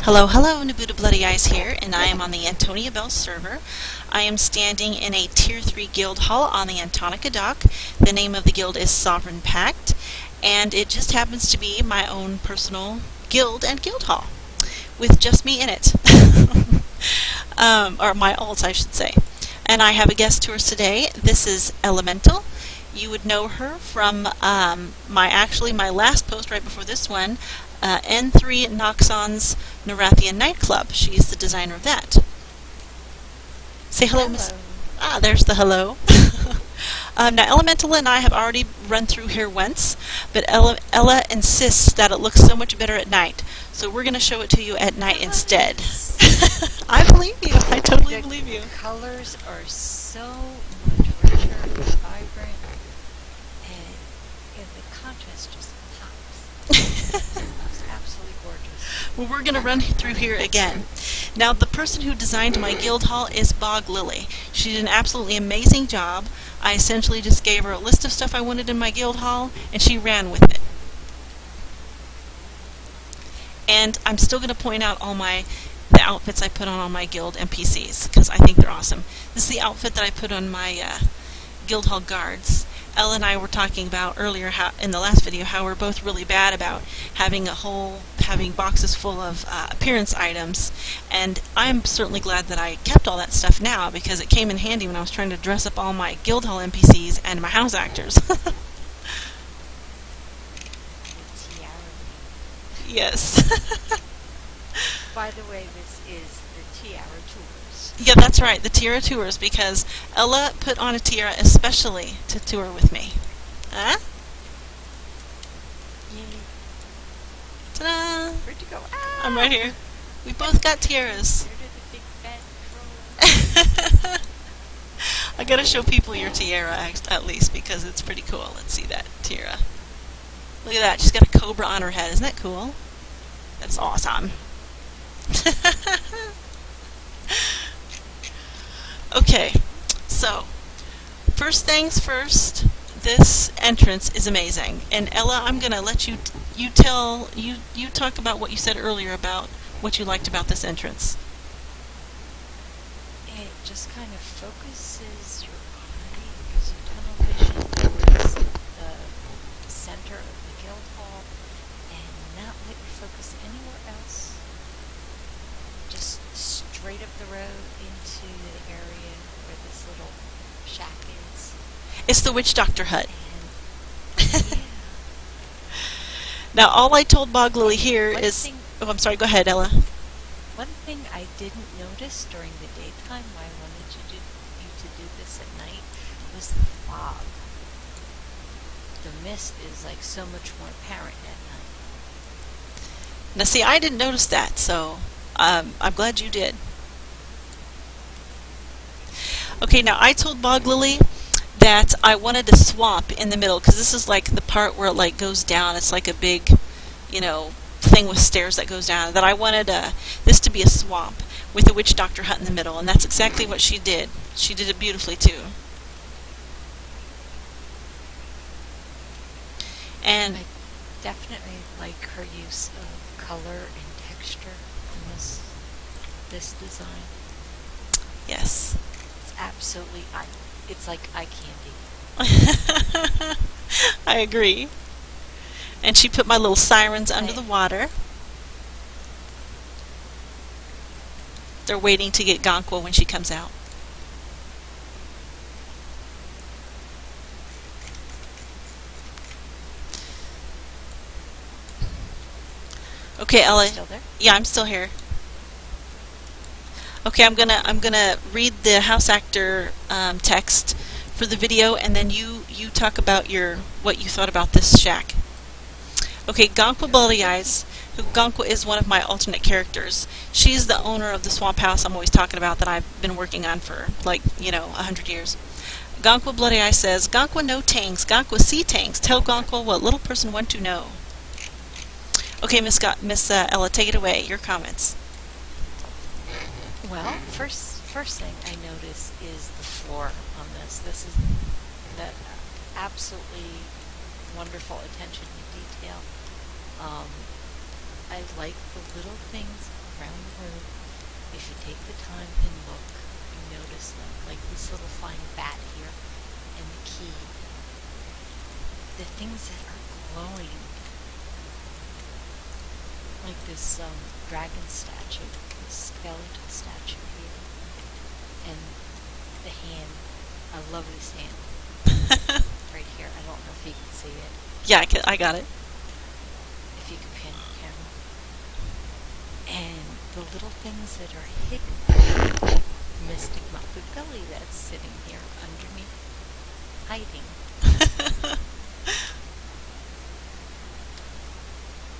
Hello, hello, Niboota Bloody Eyes here, and I am on the Antonia Bell server. I am standing in a Tier 3 guild hall on the Antonica dock. The name of the guild is Sovereign Pact, and it just happens to be my own personal guild and guild hall, with just me in it. Or my alts, I should say. And I have a guest to us today. This is Elemental. You would know her from my last post right before this one, N3 Noxon's Nerathian Nightclub. She's the designer of that. Say hello, Miss. Ah, there's the hello. Now, Elemental and I have already run through here once, but Ella insists that it looks so much better at night. So we're going to show it to you at night instead. I believe you. I totally believe you. The colors are so much richer and vibrant, and the contrast just pops. It's absolutely gorgeous. Well, we're going to run through here again. Now, the person who designed my guild hall is Boglily. She did an absolutely amazing job. I essentially just gave her a list of stuff I wanted in my guild hall, and she ran with it. And I'm still going to point out all the outfits I put on all my guild NPCs, because I think they're awesome. This is the outfit that I put on my guild hall guards. Ella and I were talking about earlier in the last video how we're both really bad about having boxes full of appearance items, and I'm certainly glad that I kept all that stuff now because it came in handy when I was trying to dress up all my guild hall NPCs and my house actors. Yes. By the way, this is the tiara tours. Yeah, that's right, the tiara tours, because Ella put on a tiara especially to tour with me. Huh? Yay. Ta-da! Where'd you go? Ah! I'm right here. We both got tiaras. Where did the big fat troll? I gotta show people your tiara at least because it's pretty cool. Let's see that tiara. Look at that, she's got a cobra on her head. Isn't that cool? That's awesome. Okay, so first things first, this entrance is amazing. And Ella, I'm gonna let you talk about what you said earlier about what you liked about this entrance. It just kind of focuses your eye, gives you tunnel vision towards the center of the guild hall, and not let you focus anywhere else. Just straight up the road into the area where this little shack is. It's the Witch Doctor hut. And yeah. Now, all I told Boglily here One is... thing- Oh, I'm sorry, go ahead, Ella. One thing I didn't notice during the daytime, why I wanted you to do this at night, was the fog. The mist is like so much more apparent at night. Now, see, I didn't notice that, so I'm glad you did. Okay, now I told Boglily that I wanted a swamp in the middle, because this is like the part where it like goes down. It's like a big, thing with stairs that goes down. That I wanted this to be a swamp with a Witch Doctor hut in the middle, and that's exactly what she did. She did it beautifully too. And I definitely like her use of color and texture in this design. yes. It's absolutely, it's like eye candy. I agree. And she put my little sirens under Right. the water. They're waiting to get Gonqua when she comes out. Okay, Ella. Still there? Yeah, I'm still here. Okay, I'm gonna read the house actor text for the video, and then you talk about what you thought about this shack. Okay, Gonqua Bloody Eyes. Gonqua is one of my alternate characters. She's the owner of the swamp house I'm always talking about that I've been working on for 100 years. Gonqua Bloody Eyes says, "Gonqua no tanks. Gonqua see tanks. Tell Gonqua what little person want to know." Okay, Miss Ella, take it away. Your comments. Well, first thing I notice is the floor on this. This is the absolutely wonderful attention to detail. I like the little things around the room. If you take the time and look, you notice them, like this little fine bat here and the key. The things that are glowing, like this dragon statue, this skeletal statue here, and the hand, a lovely hand right here. I don't know if you can see it. Yeah, I got it. If you can pan the camera. And the little things that are hidden. Mystic Boglily that's sitting here underneath, hiding.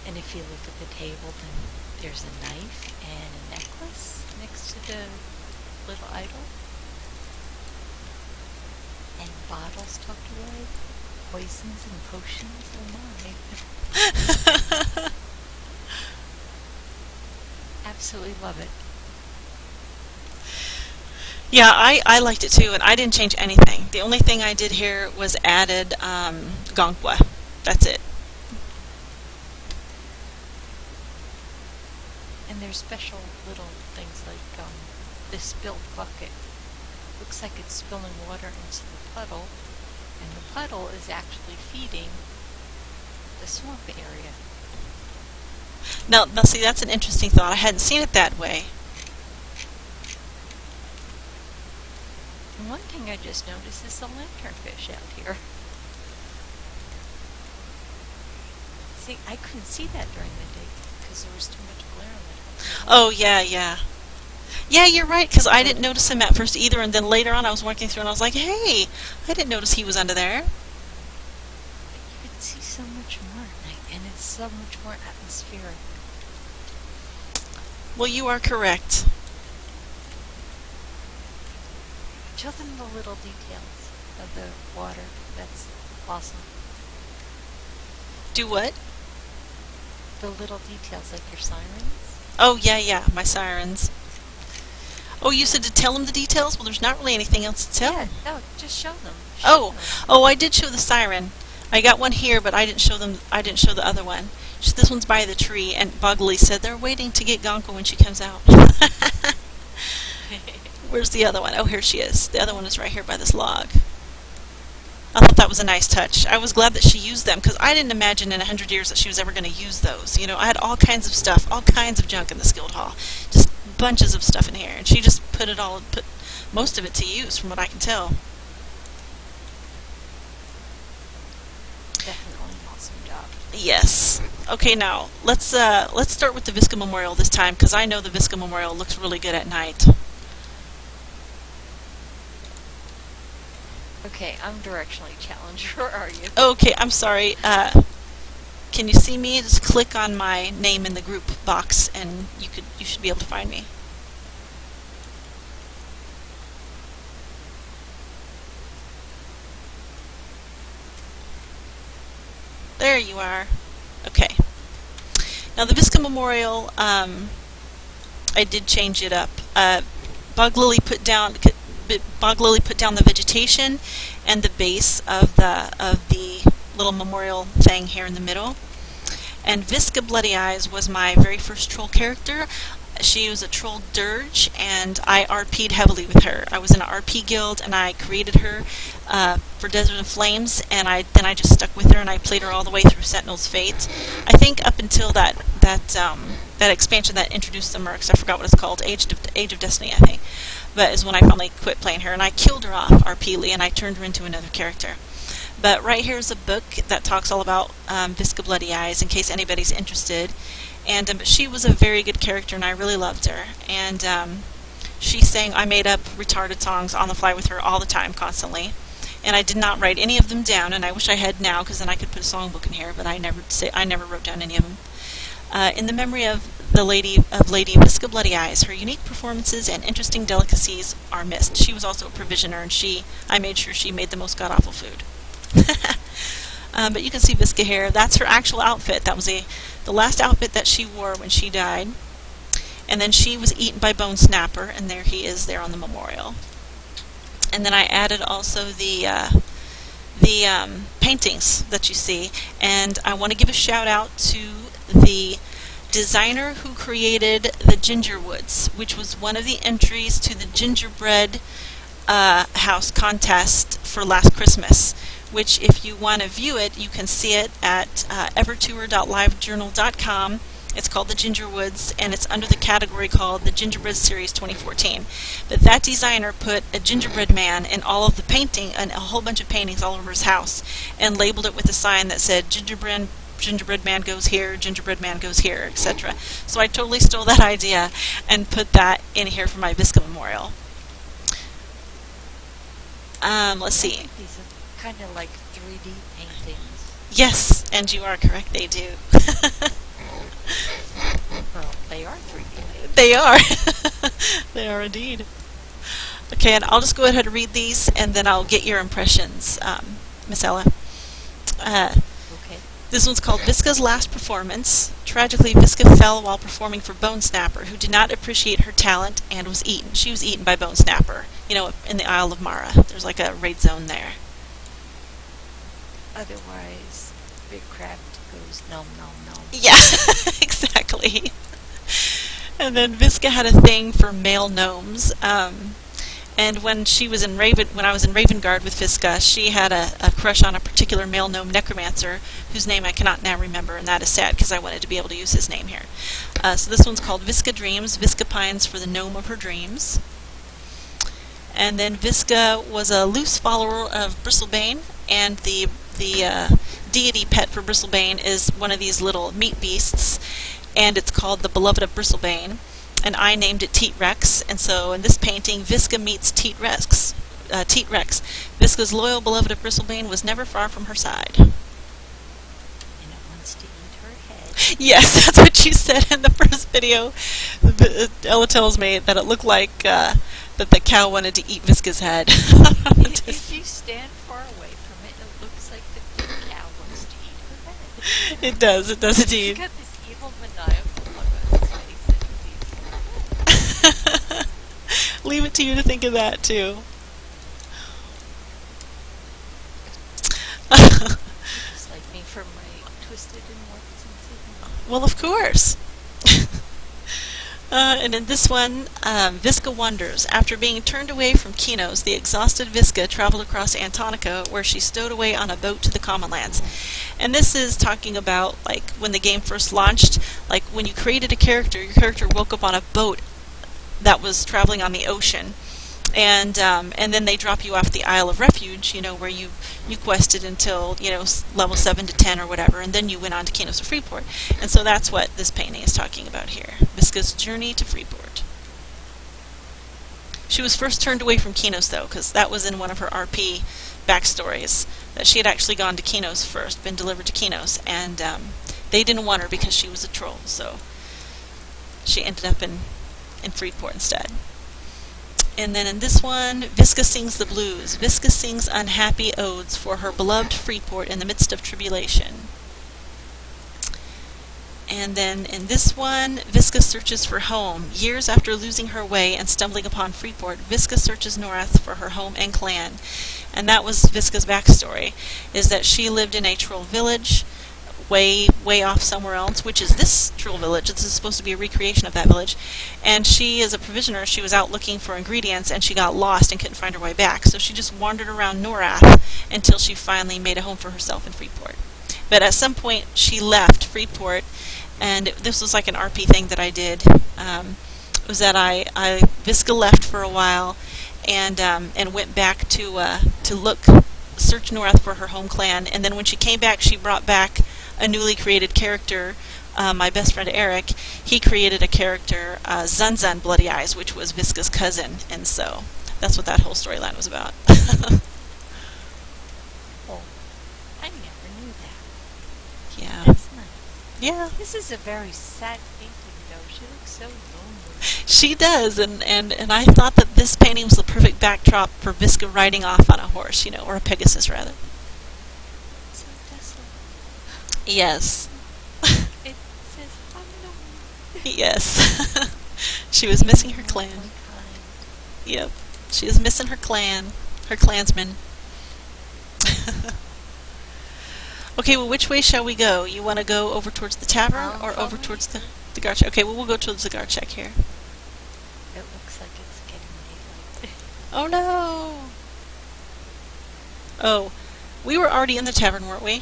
And if you look at the table, then there's a knife and a necklace next to the little idol. And bottles tucked away. Poisons and potions, oh my. Absolutely love it. Yeah, I liked it too, and I didn't change anything. The only thing I did here was added Gonqua. That's it. And there's special little things like this spilled bucket. Looks like it's spilling water into the puddle, and the puddle is actually feeding the swamp area. Now, see, that's an interesting thought. I hadn't seen it that way. And one thing I just noticed is the lanternfish out here. See, I couldn't see that during the day because there was too much glare on it. Oh, yeah, yeah. Yeah, you're right, because I didn't notice him at first either, and then later on I was walking through and I was like, hey, I didn't notice he was under there. But you can see so much more at night, and it's so much more atmospheric. Well, you are correct. Show them the little details of the water. That's awesome. Do what? The little details, like your sirens. Oh, yeah, yeah, my sirens. Oh, you said to tell them the details? Well, there's not really anything else to tell. Yeah, no, just show them. Oh, I did show the siren. I got one here, but I didn't show them. I didn't show the other one. Just, this one's by the tree, and Boglily said they're waiting to get Gonko when she comes out. Where's the other one? Oh, here she is. The other one is right here by this log. I thought that was a nice touch. I was glad that she used them, because I didn't imagine in 100 years that she was ever going to use those. You know, I had all kinds of stuff, all kinds of junk in this guild hall. Just bunches of stuff in here, and she just put most of it to use, from what I can tell. Definitely an awesome job. Yes. Okay, now let's start with the Visca Memorial this time, because I know the Visca Memorial looks really good at night. Okay, I'm directionally challenged. Where are you? Okay, I'm sorry. Can you see me? Just click on my name in the group box, and you should be able to find me. There you are. Okay. Now the Visca Memorial, I did change it up. Boglily put down the vegetation and the base of the little memorial thing here in the middle. And Visca Bloody Eyes was my very first troll character. She was a troll dirge, and I RP'd heavily with her. I was in an RP guild, and I created her for Desert of Flames, and then I just stuck with her, and I played her all the way through Sentinel's Fate. I think up until that expansion that introduced the mercs, I forgot what it's called, Age of Destiny, I think. But is when I finally quit playing her, and I killed her off RP'ly, and I turned her into another character. But right here's a book that talks all about Visca Bloody Eyes, in case anybody's interested. And she was a very good character, and I really loved her. And she sang, I made up retarded songs on the fly with her all the time, constantly. And I did not write any of them down, and I wish I had now, because then I could put a songbook in here. But I never wrote down any of them. In the memory of Lady Visca Bloody Eyes, her unique performances and interesting delicacies are missed. She was also a provisioner, and I made sure she made the most god-awful food. But you can see Visca here. That's her actual outfit. That was the last outfit that she wore when she died. And then she was eaten by Bone Snapper, and there he is there on the memorial. And then I added also the paintings that you see. And I want to give a shout out to the designer who created the Gingerwoods, which was one of the entries to the gingerbread house contest for last Christmas, which if you want to view it, you can see it at evertour.livejournal.com. It's called the Gingerwoods, and it's under the category called the Gingerbread Series 2014. But that designer put a gingerbread man in all of the painting, and a whole bunch of paintings all over his house, and labeled it with a sign that said gingerbread man goes here, gingerbread man goes here, etc. So I totally stole that idea and put that in here for my Biscuit Memorial. Let's see. I think these are kind of like 3D paintings. Yes, and you are correct, they do. Well, they are 3D paintings. They are. They are indeed. Okay, and I'll just go ahead and read these, and then I'll get your impressions, Miss Ella. Okay. This one's called Visca's Last Performance. Tragically, Visca fell while performing for Bone Snapper, who did not appreciate her talent and was eaten. She was eaten by Bone Snapper, you know, in the Isle of Mara. There's like a raid zone there. Otherwise, Big Crab goes nom nom nom. Yeah, exactly. And then Visca had a thing for male gnomes. And when I was in Ravengard with Visca, she had a crush on a particular male gnome necromancer whose name I cannot now remember, and that is sad because I wanted to be able to use his name here. So this one's called Visca Dreams. Visca pines for the gnome of her dreams. And then Visca was a loose follower of Bristlebane, and the deity pet for Bristlebane is one of these little meat beasts, and it's called the Beloved of Bristlebane. And I named it Teat Rex, and so in this painting, Visca meets Teat Rex. Visca's loyal beloved of Bristlebane was never far from her side. And it wants to eat her head. Yes, that's what you said in the first video. Ella tells me that it looked like that the cow wanted to eat Visca's head. If you stand far away from it, it looks like the cow wants to eat her head. It does indeed. It's got this evil maniacal look on its face. Leave it to you to think of that, too. Just like me for my twisted and warped sense of humor. Well, of course. And in this one, Visca wonders. After being turned away from Kinos, the exhausted Visca traveled across Antonica, where she stowed away on a boat to the Common Lands. And this is talking about, like, when the game first launched, like, when you created a character, your character woke up on a boat that was traveling on the ocean, and then they drop you off the Isle of Refuge, you know, where you quested until, you know, level 7 to 10 or whatever, and then you went on to Kinos or Freeport. And so that's what this painting is talking about here, Visca's journey to Freeport. She was first turned away from Kinos, though, because that was in one of her RP backstories, that she had actually gone to Kinos first, been delivered to Kinos, and they didn't want her because she was a troll, so she ended up in Freeport instead. And then in this one, Visca sings the blues. Visca sings unhappy odes for her beloved Freeport in the midst of tribulation. And then in this one, Visca searches for home. Years after losing her way and stumbling upon Freeport, Visca searches north for her home and clan. And that was Visca's backstory, is that she lived in a troll village way off somewhere else, which is this troll village. This is supposed to be a recreation of that village. And she, as a provisioner, she was out looking for ingredients, and she got lost and couldn't find her way back. So she just wandered around Norath until she finally made a home for herself in Freeport. But at some point, she left Freeport, and this was like an RP thing that I did. Was that Visca left for a while, and went back to search Norath for her home clan. And then when she came back, she brought back a newly created character. My best friend Eric, he created a character, Zunzun Bloody Eyes, which was Visca's cousin, and so that's what that whole storyline was about. Oh, I never knew that. Yeah. That's nice. Yeah. This is a very sad painting, though. She looks so lonely. She does, and I thought that this painting was the perfect backdrop for Visca riding off on a horse, you know, or a Pegasus, rather. So desolate. Yes. It says, I'm lonely. Yes. She was missing her clan. Kind. Yep. She was missing her clan, her clansmen. Okay, well, which way shall we go? You want to go over towards the tavern or over towards the... Cigar check. Okay, well, we'll go to the cigar check here. It looks like it's getting daylight. Oh no! Oh, we were already in the tavern, weren't we?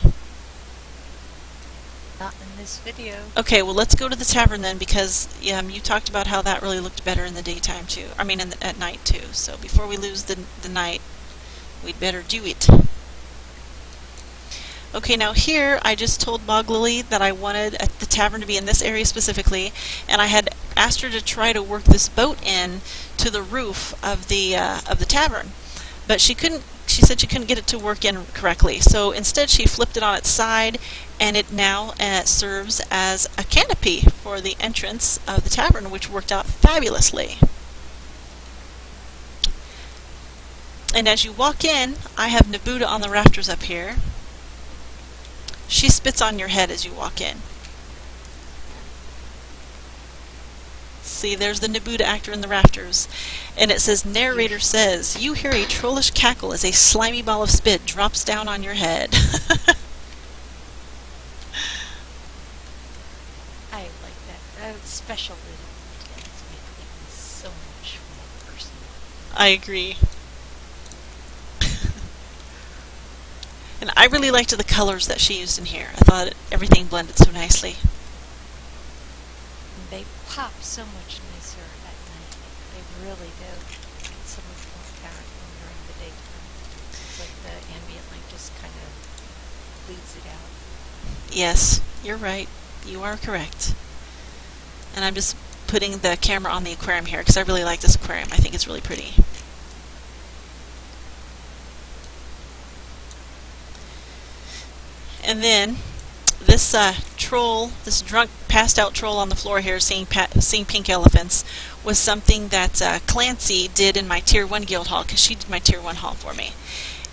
Not in this video. Okay, well, let's go to the tavern then, because you talked about how that really looked better in the daytime too. I mean, at night too. So before we lose the night, we'd better do it. Okay, now here I just told Boglily that I wanted the tavern to be in this area specifically, and I had asked her to try to work this boat in to the roof of the tavern, but she couldn't. She said she couldn't get it to work in correctly, so instead she flipped it on its side, and it now serves as a canopy for the entrance of the tavern, which worked out fabulously. And as you walk in, I have Niboota on the rafters up here. She spits on your head as you walk in. See, there's the Niboota actor in the rafters. And it says, narrator says, you hear a trollish cackle as a slimy ball of spit drops down on your head. I like that. Special little details make things so much more personal. I agree. And I really liked the colors that she used in here. I thought everything blended so nicely. They pop so much nicer at night. They really do. It's so much more apparent than during the daytime. It's like the ambient light just kind of bleeds it out. Yes, you're right. You are correct. And I'm just putting the camera on the aquarium here because I really like this aquarium. I think it's really pretty. And then this this drunk, passed out troll on the floor here seeing pink elephants was something that Clancy did in my Tier 1 guild hall, because she did my Tier 1 hall for me.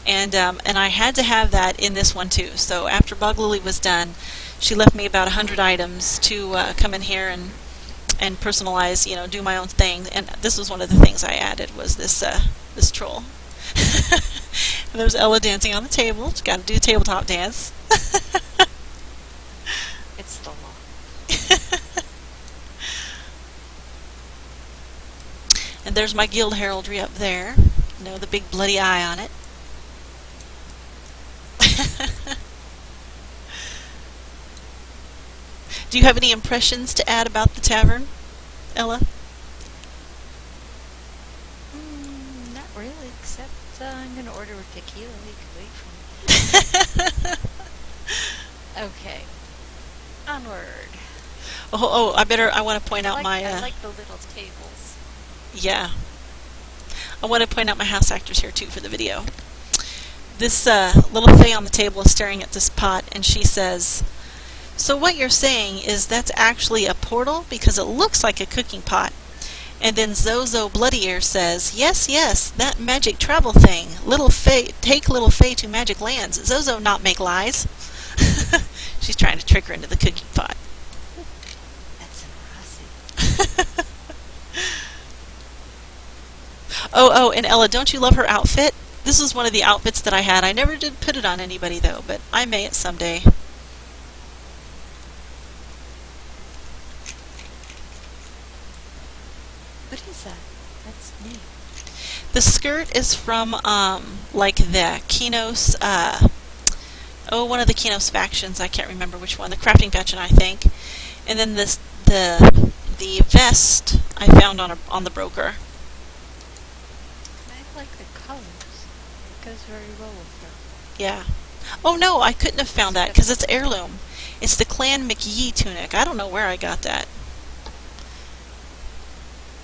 And I had to have that in this one too. So after Boglily was done, she left me about 100 items to come in here and personalize, do my own thing. And this was one of the things I added, was this troll. There's Ella dancing on the table. She's got to do a tabletop dance. It's the law. And there's my guild heraldry up there. The big bloody eye on it. Do you have any impressions to add about the tavern, Ella? Not really, except I'm going to order a tequila. You can wait for me. Okay. Onward. I want to point out I like the little tables. Yeah. I want to point out my house actors here too for the video. This little Faye on the table is staring at this pot, and she says, so what you're saying is that's actually a portal because it looks like a cooking pot. And then Zozo Bloody Ear says, yes, that magic travel thing. Little Faye, take little Faye to magic lands. Zozo not make lies. She's trying to trick her into the cooking pot. That's impressive. Oh, and Ella, don't you love her outfit? This is one of the outfits that I had. I never did put it on anybody though, but I may it someday. What is that? That's neat. The skirt is from like the Kinos one of the Kinos factions. I can't remember which one. The crafting faction, I think. And then the vest I found on the broker. I like the colors. It goes very well with her. Yeah. Oh no, I couldn't have found that because it's heirloom. It's the Clan McYee tunic. I don't know where I got that.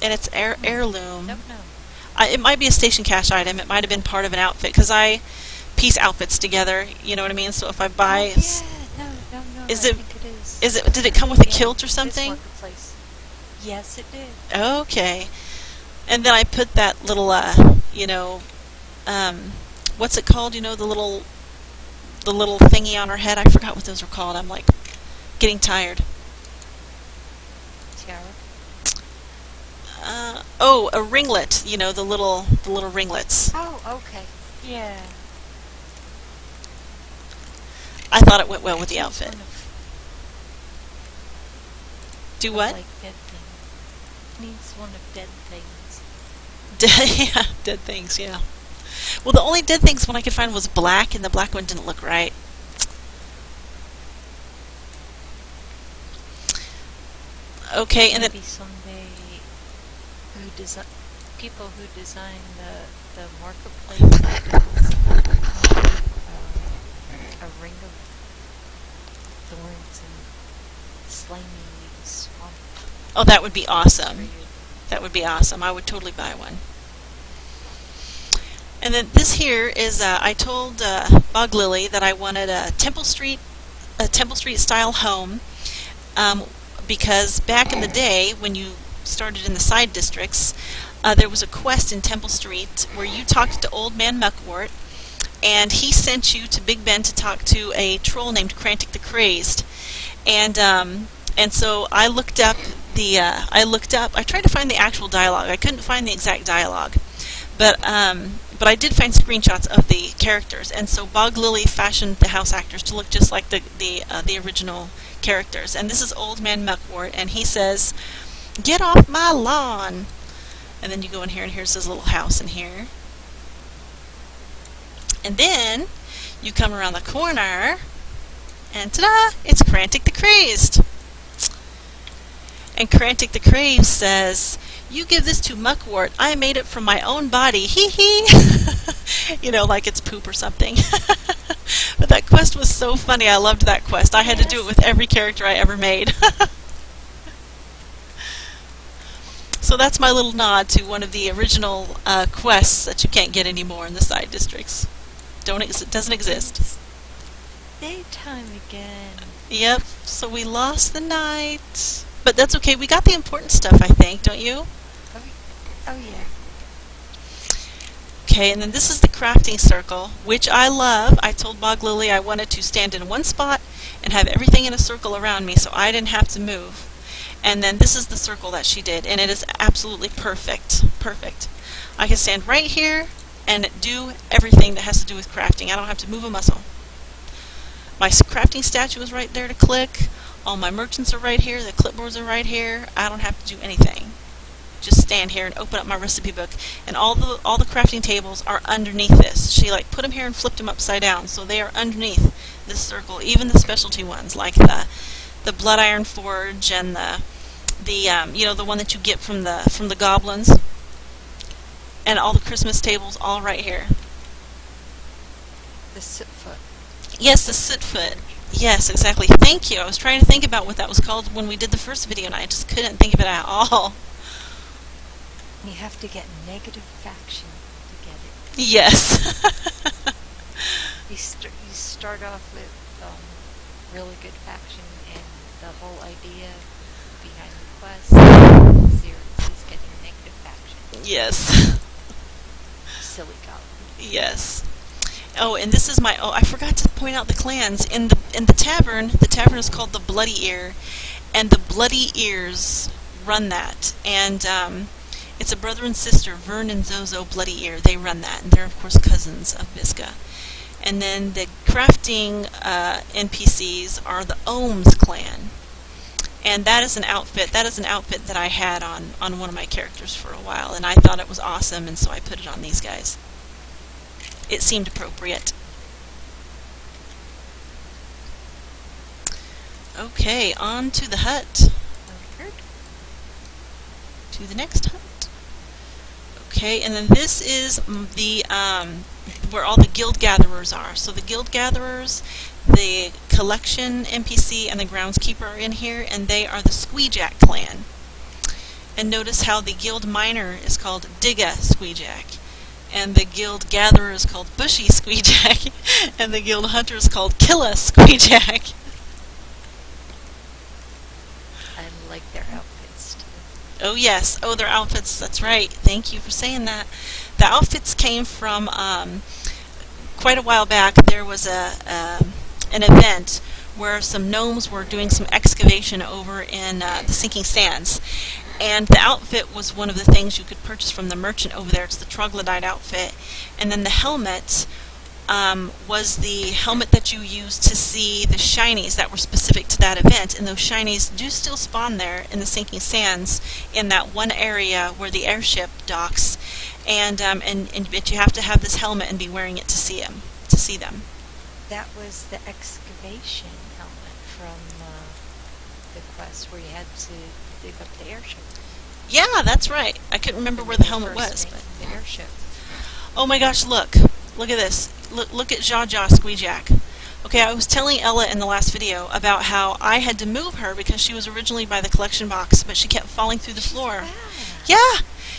And it's heirloom. No. It might be a station cash item. It might have been part of an outfit because I piece outfits together. You know what I mean? So if I buy, No. Is I it? think it is. Is it? Did it come with a kilt or something? Marketplace. Yes, it did. Okay. And then I put that little, what's it called? The little thingy on her head. I forgot what those were called. I'm like getting tired. Tiara. A ringlet. The little ringlets. Oh, okay. Yeah. I thought it went well with the outfit. Do what? Like dead things. Needs one of dead things. Yeah, dead things, yeah. Well, the only dead things one I could find was black, and the black one didn't look right. Okay, and then Maybe someday who design people who design the marketplace items a ring of thorns and slimy swamp. oh, that would be awesome. Created. That would be awesome. I would totally buy one. And then this here is I told Boglily that I wanted a Temple Street style home, because back in the day when you started in the side districts, there was a quest in Temple Street where you talked to Old Man Muckwort, and he sent you to Big Ben to talk to a troll named Crantic the Crazed, and so I looked up I tried to find the actual dialogue. I couldn't find the exact dialogue, but I did find screenshots of the characters, and so Boglily fashioned the house actors to look just like the original characters. And this is Old Man Muckwort, and he says, "Get off my lawn!" And then you go in here, and here's his little house in here. And then you come around the corner, and ta-da! It's Crantic the Crazed. And Crantic the Crazed says, "You give this to Muckwort. I made it from my own body. Hee hee." You know, like it's poop or something. But that quest was so funny. I loved that quest. I had to do it with every character I ever made. So that's my little nod to one of the original quests that you can't get anymore in the side districts. It doesn't exist. It's daytime again. Yep. So we lost the night. But that's okay. We got the important stuff, I think, don't you? Oh yeah. Okay, and then this is the crafting circle, which I love. I told Boglily I wanted to stand in one spot and have everything in a circle around me so I didn't have to move. And then this is the circle that she did, and it is absolutely perfect. Perfect. I can stand right here and do everything that has to do with crafting. I don't have to move a muscle. My crafting statue is right there to click. All my merchants are right here. The clipboards are right here. I don't have to do anything. Just stand here and open up my recipe book, and all the crafting tables are underneath this. She like put them here and flipped them upside down, so they are underneath this circle. Even the specialty ones, like the Blood Iron Forge and the one that you get from the goblins, and all the Christmas tables, all right here. The Sitfoot. Yes, the Sitfoot. Yes, exactly. Thank you. I was trying to think about what that was called when we did the first video, and I just couldn't think of it at all. You have to get negative faction to get it. Yes. You start off with really good faction, and the whole idea behind the quest is getting negative faction. Yes. Silly goblin. Yes. Oh, and this is I forgot to point out the clans in the tavern. The tavern is called the Bloody Ear, and the Bloody Ears run that. And it's a brother and sister, Vern and Zozo Bloody Ear. They run that, and they're of course cousins of Biscuit. And then the crafting NPCs are the Ohms clan, and that is an outfit. That is an outfit that I had on one of my characters for a while, and I thought it was awesome, and so I put it on these guys. It seemed appropriate. Okay, on to the hut. To the next hut. Okay, and then this is the where all the guild gatherers are. So the guild gatherers, the collection NPC, and the groundskeeper are in here, and they are the Squeejack clan. And notice how the guild miner is called Digga Squeejack, and the guild gatherer is called Bushy Squeejack, and the guild hunter is called Killa Squeejack. I like their outfits too. Oh yes, oh their outfits, that's right. Thank you for saying that. The outfits came from quite a while back. There was an event where some gnomes were doing some excavation over in the Sinking Sands, and the outfit was one of the things you could purchase from the merchant over there. It's the troglodyte outfit, and then the helmet was the helmet that you used to see the shinies that were specific to that event, and those shinies do still spawn there in the sinking sands in that one area where the airship docks, and but you have to have this helmet and be wearing it to see them. That was the excavation helmet from the quest where you had to dig up the airship. Yeah, that's right. I couldn't remember where the helmet was, but The airship. oh my gosh, look at this. Look at Jaw Squeejack. Okay, I was telling Ella in the last video about how I had to move her because she was originally by the collection box, but she kept falling through the floor. Wow. Yeah,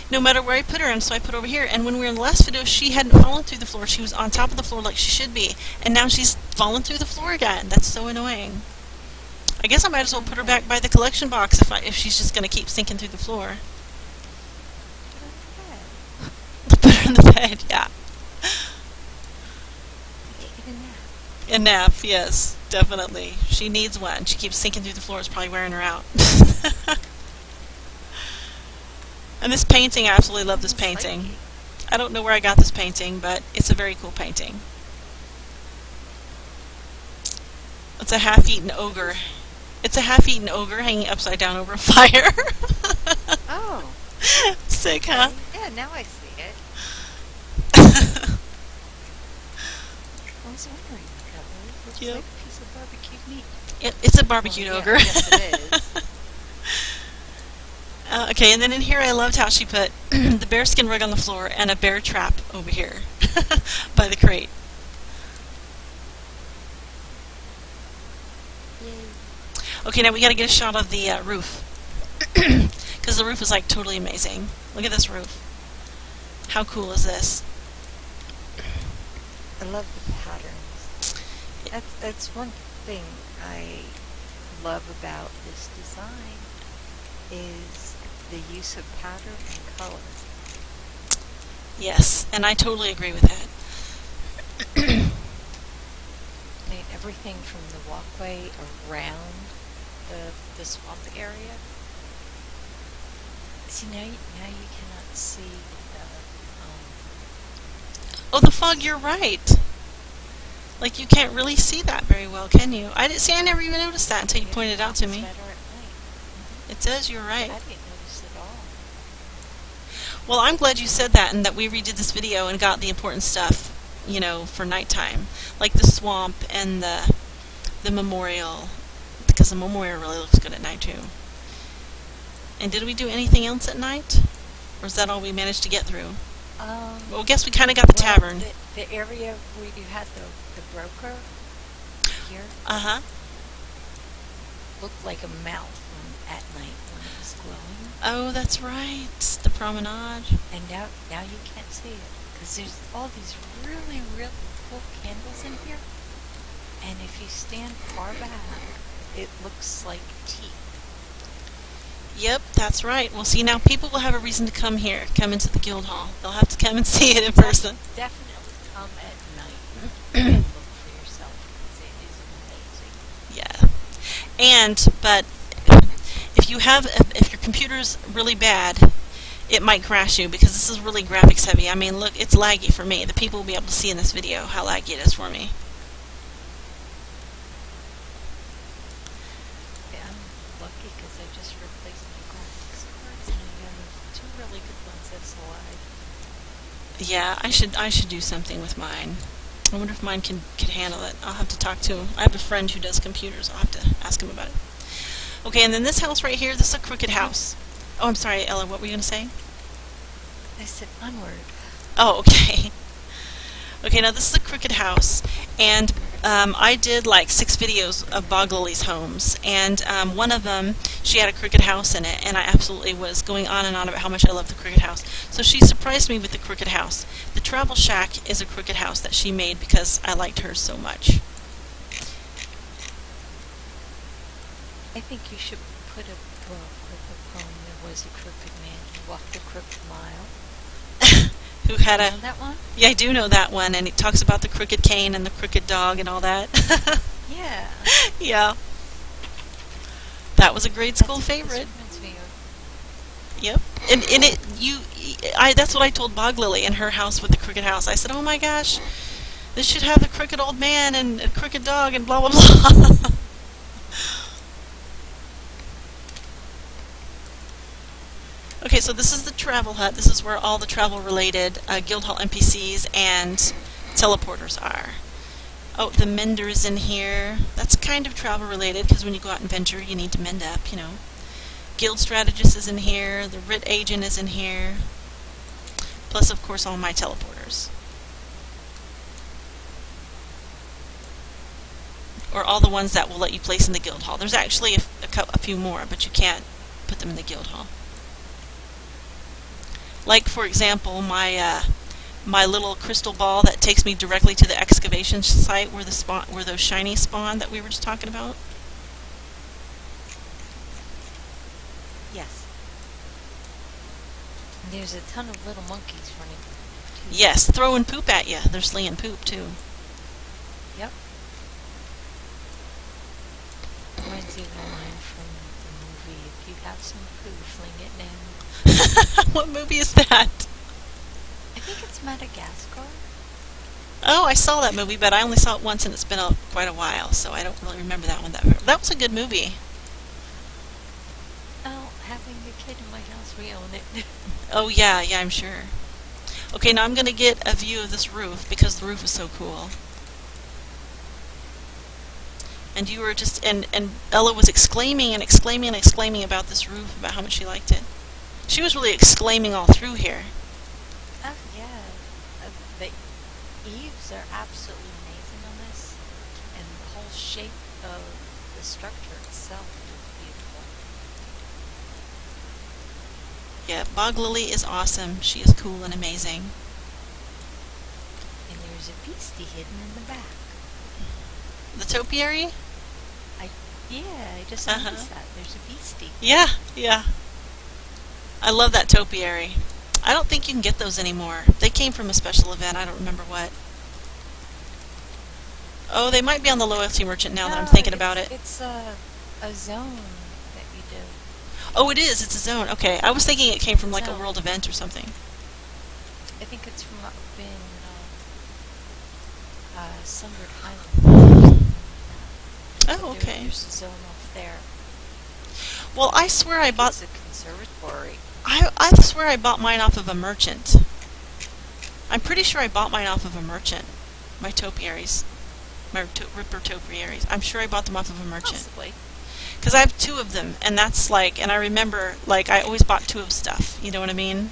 no matter where I put her, and so I put her over here. And when we were in the last video, she hadn't fallen through the floor. She was on top of the floor like she should be, and now she's fallen through the floor again. That's so annoying. I guess I might as well put her back by the collection box if she's just going to keep sinking through the floor. Put her in the bed, yeah. A nap, yes, definitely. She needs one. She keeps sinking through the floor. It's probably wearing her out. And this painting, I absolutely love this painting. I don't know where I got this painting, but it's a very cool painting. It's a half-eaten ogre. It's a half-eaten ogre hanging upside down over a fire. Oh. Sick, huh? Yeah, now I see it. I was wondering what that was. Looks Yep. like a piece of barbecued meat. It's a barbecued Well, yeah, ogre. yes, it is. Okay, and then in here I loved how she put the bearskin rug on the floor and a bear trap over here by the crate. Yay. Okay, now we gotta get a shot of the roof. Because the roof is like totally amazing. Look at this roof. How cool is this? I love the patterns. That's one thing I love about this design is the use of pattern and color. Yes, and I totally agree with that. I mean, everything from the walkway around the swamp area. See, now you cannot see Oh, the fog, you're right. Like, you can't really see that very well, can you? I never even noticed that until you pointed it out to me. Better at night. It says you're right. I didn't notice it at all. Well, I'm glad you said that and that we redid this video and got the important stuff, you know, for nighttime. Like the swamp and the memorial, because the memorial really looks good at night, too. And did we do anything else at night? Or is that all we managed to get through? Well, I guess we kind of got the tavern. The area where you had the broker here Uh-huh. looked like a mouth at night when it was glowing. Oh, that's right. The promenade. And now you can't see it because there's all these really, really cool candles in here. And if you stand far back, it looks like teeth. Yep, that's right. Well, see, now people will have a reason to come here, come into the guild hall. They'll have to come and see it in person. Definitely come at night and look for yourself because it is amazing. Yeah. But if your computer's really bad, it might crash you because this is really graphics heavy. I mean, look, it's laggy for me. The people will be able to see in this video how laggy it is for me. Yeah, I'm lucky because I just replaced my graphics cards and I have two really good ones that's alive. Yeah, I should do something with mine. I wonder if mine could handle it. I'll have to talk to him. I have a friend who does computers. I'll have to ask him about it. Okay, and then this house right here, this is a crooked house. Oh, I'm sorry, Ella, what were you going to say? I said onward. Oh, okay. Okay, now this is a crooked house, and I did like 6 videos of Boglily's homes, and one of them, she had a crooked house in it, and I absolutely was going on and on about how much I love the crooked house. So she surprised me with the crooked house. The Travel Shack is a crooked house that she made because I liked hers so much. I think you should put a book with a poem. There was a crooked man who walked a crooked mile. Who had You a... know that one? Yeah, I do know that one, and it talks about the crooked cane and the crooked dog and all that. Yeah. Yeah. That was a grade school That's what this favorite. reminds me of. Yep. That's what I told Boglily in her house with the crooked house. I said, oh my gosh, This should have the crooked old man and a crooked dog and blah blah blah. Okay, so this is the travel hut. This is where all the travel-related Guildhall NPCs and teleporters are. Oh, the mender is in here. That's kind of travel-related because when you go out and venture, you need to mend up, you know. Guild strategist is in here. The writ agent is in here. Plus, of course, all my teleporters. Or all the ones that will let you place in the guild hall. There's actually a few more, but you can't put them in the guild hall. Like, for example, my little crystal ball that takes me directly to the excavation site where those shiny spawn that we were just talking about. Yes. And there's a ton of little monkeys running too. Yes, throwing poop at you. They're slaying poop too. Yep. Reminds me of a line from the movie, "If you have some poo, fling it down." What movie is that? I think it's Madagascar. Oh, I saw that movie, but I only saw it once, and it's been quite a while, so I don't really remember that one. That was a good movie. Oh, having a kid in my house, we own it. Oh yeah, I'm sure. Okay, now I'm going to get a view of this roof because the roof is so cool. And you were and Ella was exclaiming and exclaiming and exclaiming about this roof, about how much she liked it. She was really exclaiming all through here. Oh yeah, the eaves are absolutely amazing on this, and the whole shape of the structure itself is beautiful. Yeah, Boglily is awesome. She is cool and amazing. And there's a beastie hidden in the back. The topiary? I just noticed that. There's a beastie. Yeah. I love that topiary. I don't think you can get those anymore. They came from a special event. I don't remember what. Oh, they might be on the loyalty merchant now that I'm thinking about it. It's a zone that you do. Oh, it is. It's a zone. Okay. I was thinking it came from like a world event or something. I think it's from up in Sundered Highlands. Oh, okay. There's a zone off there. Well, I swear I bought... It's a conservatory. I swear I bought mine off of a merchant. I'm pretty sure I bought mine off of a merchant. My topiaries. My Ripper topiaries. I'm sure I bought them off of a merchant. Possibly. Because I have two of them, and that's like... And I remember, like, I always bought two of stuff. You know what I mean?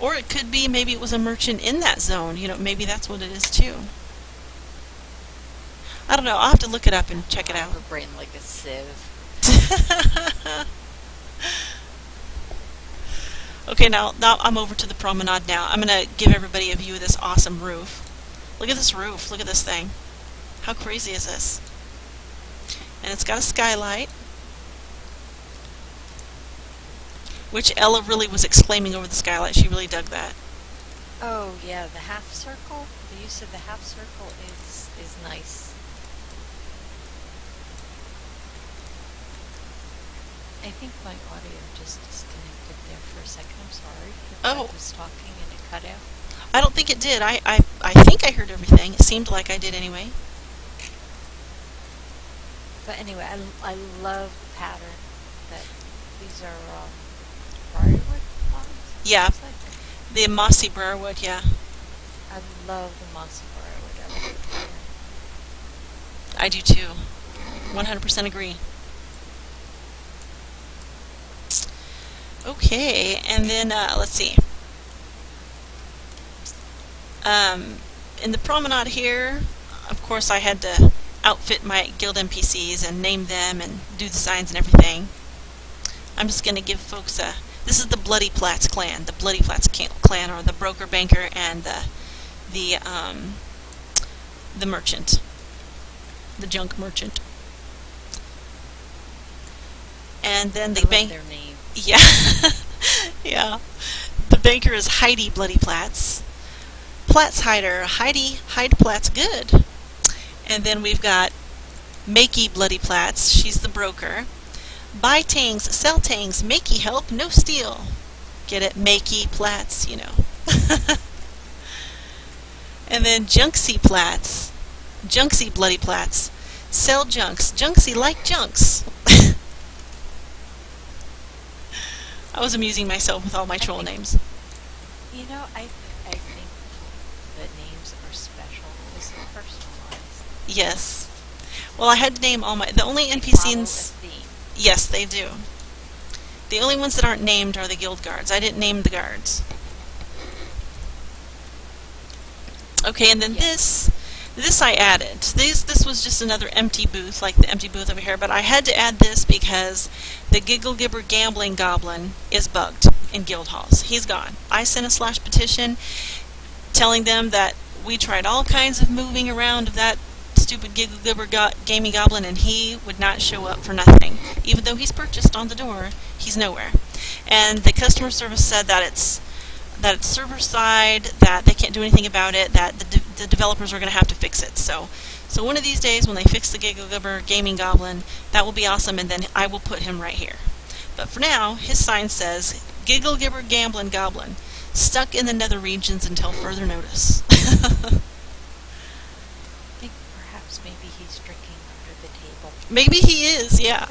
Or it could be maybe it was a merchant in that zone. You know, maybe that's what it is too. I don't know. I'll have to look it up and check it out. I have a brain like a sieve. Okay, now I'm over to the promenade now. I'm going to give everybody a view of this awesome roof. Look at this roof. Look at this thing. How crazy is this? And it's got a skylight, which Ella really was exclaiming over the skylight. She really dug that. Oh yeah, the half circle. The use of the half circle is nice. I think my audio just disconnected there for a second. I'm sorry if I was talking and it cut out. I don't think it did. I think I heard everything. It seemed like I did anyway. But anyway, I love the pattern that these are briarwood logs. Yeah, the mossy briarwood. Yeah. I love the mossy briarwood. I love the pattern. I do too. 100% agree. Okay, and then let's see. In the promenade here, of course, I had to outfit my guild NPCs and name them and do the signs and everything. I'm just going to give folks a... This is the Bloody Platts clan. The Bloody Platts clan, or the broker, banker, and the merchant. The junk merchant. And then the bank... their names. Yeah. Yeah. The banker is Heidi Bloody Platts. Platts Hider. Hide Platts good. And then we've got Makey Bloody Platts. She's the broker. Buy tangs, sell tangs, makey help, no steal. Get it? Makey Platts, you know. And then Junksy Plats. Junksy Bloody Plats. Sell junks. Junksy like junks. I was amusing myself with all my I troll think, names. I think the names are special because they're personalized. Yes. Well, I had to name all my... The only They follow a NPCs... theme. Yes, they do. The only ones that aren't named are the guild guards. I didn't name the guards. Okay, and then Yes. this I added. This was just another empty booth, like the empty booth over here, but I had to add this because the Giggle Gibber Gambling Goblin is bugged in guild halls. He's gone. I sent a slash petition telling them that we tried all kinds of moving around of that stupid Giggle Gibber Gaming Goblin, and he would not show up for nothing. Even though he's purchased on the door, he's nowhere. And the customer service said that it's server side, that they can't do anything about it, that the developers are going to have to fix it. So one of these days when they fix the Giggle Gibber Gaming Goblin, that will be awesome, and then I will put him right here. But for now, his sign says, Giggle Gibber Gambling Goblin, stuck in the nether regions until further notice. I think perhaps maybe he's drinking under the table. Maybe he is, yeah.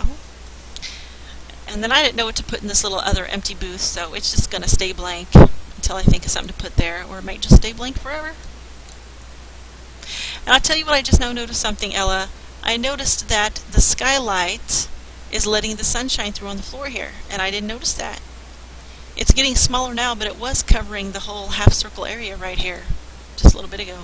And then I didn't know what to put in this little other empty booth, so it's just going to stay blank until I think of something to put there, or it might just stay blank forever. And I'll tell you what, I just now noticed something, Ella. I noticed that the skylight is letting the sunshine through on the floor here, and I didn't notice that. It's getting smaller now, but it was covering the whole half circle area right here just a little bit ago.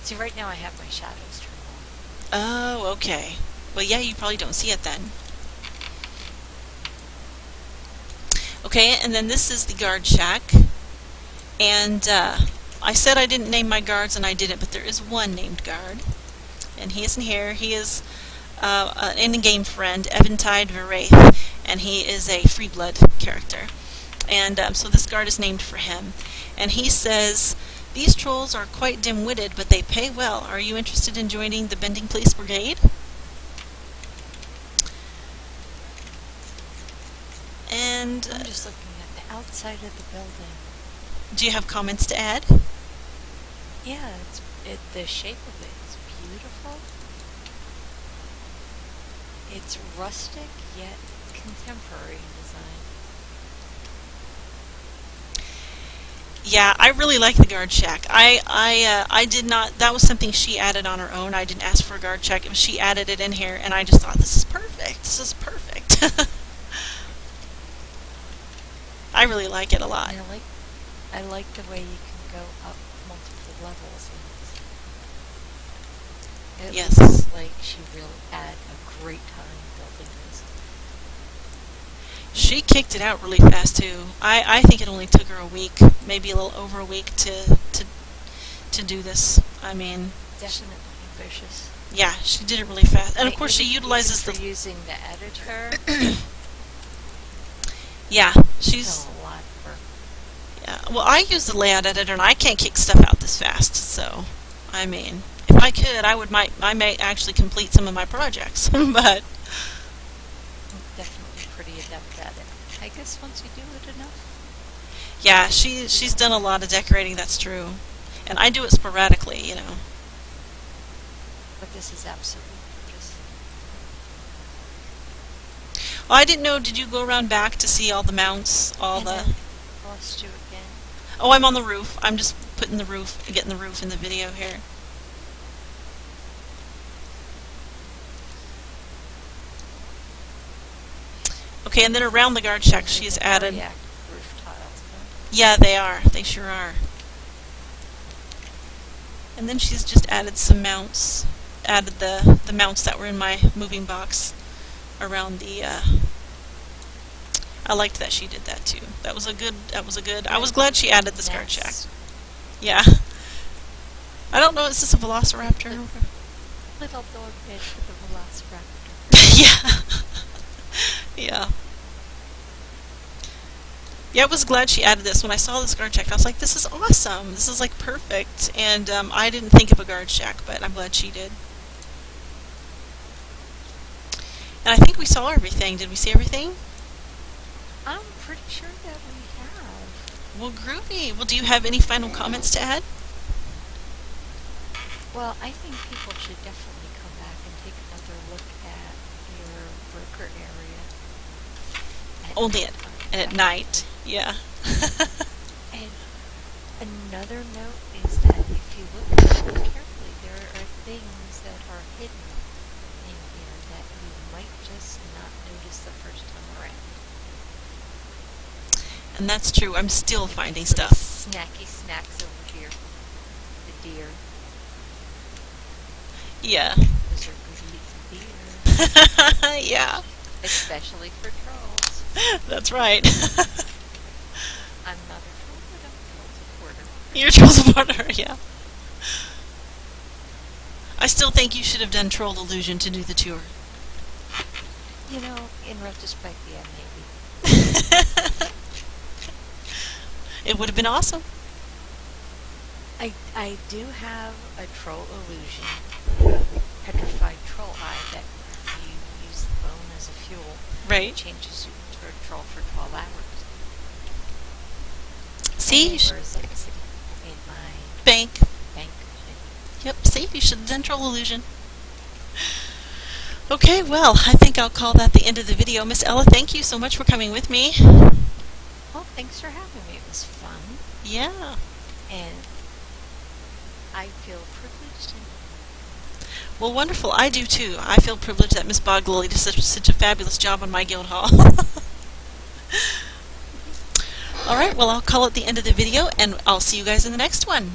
See, right now I have my shadows turned on. Oh, okay. Well, yeah, you probably don't see it then. Okay, and then this is the guard shack. And I said I didn't name my guards, and I didn't, but there is one named guard. And he isn't here. He is an in-game friend, Eventide Veraith, and he is a Freeblood character. And so this guard is named for him. And he says, these trolls are quite dim-witted, but they pay well. Are you interested in joining the Bending Police Brigade? And I'm just looking at the outside of the building. do you have comments to add? Yeah, the shape of it is beautiful. It's rustic yet contemporary in design. Yeah, I really like the guard shack. I did not. That was something she added on her own. I didn't ask for a guard shack. She added it in here, and I just thought, this is perfect. This is perfect. I really like it a lot. And I like the way you can go up multiple levels. And it Yes. looks like she really had a great time building this. She kicked it out really fast too. I think it only took her a week, maybe a little over a week to do this. I mean, Definitely ambitious. yeah, she did it really fast. And of course, she Even utilizes for the using the editor. yeah. She's Still a lot of work. yeah. Well, I use the layout editor, and I can't kick stuff out this fast. So, I mean, if I could, I may actually complete some of my projects, but. Definitely pretty adept at it. I guess once you do it enough. Yeah, she's done a lot of decorating, that's true. And I do it sporadically, you know. But this is absolutely gorgeous. Well, I didn't know, did you go around back to see all the mounts, all And the... then lost you again. Oh, I'm on the roof. I'm just getting the roof in the video here. Okay, and then around the guard shack, she's added... Very active roof tiles, huh? Yeah, they are. They sure are. And then she's just added some mounts. Added the mounts that were in my moving box around the... I liked that she did that too. That was a good... I was glad she added the guard shack. That's Yeah. I don't know, is this a velociraptor? little dog bed for the velociraptor. Yeah. Yeah. Yeah, I was glad she added this. When I saw this guard shack, I was like, this is awesome. This is like perfect. And I didn't think of a guard shack, but I'm glad she did. And I think we saw everything. Did we see everything? I'm pretty sure that we have. Well, groovy. Well, do you have any final comments to add? Well, I think people should definitely come back and take another look at your broker area at Only nighttime. at That would be night. great. Yeah. And another note is that if you look really carefully, there are things that are hidden in here that you might just not notice the first time around. And that's true. I'm still Like finding these little stuff. snacky snacks over here. The deer. Yeah. Those are good eating deer. Yeah. Especially for trolls. That's right. I'm not a troll, but I'm a troll supporter. You're a troll supporter, yeah. I still think you should have done Troll Illusion to do the tour. You know, in retrospect, yeah, maybe. It would have been awesome. I do have a troll illusion, petrified troll eye that you use the bone as a fuel. It Right. changes you into a troll for 12 hours. See? And You where is it sitting in my bank. bank? Yep, see? You should have done Troll Illusion. Okay, well, I think I'll call that the end of the video. Miss Ella, thank you so much for coming with me. Well, thanks for having me. It was fun, Yeah. and I feel privileged. And Well, wonderful. I do too. I feel privileged that Miss Boglily did such a fabulous job on my guild hall. All right, well, I'll call it the end of the video, and I'll see you guys in the next one.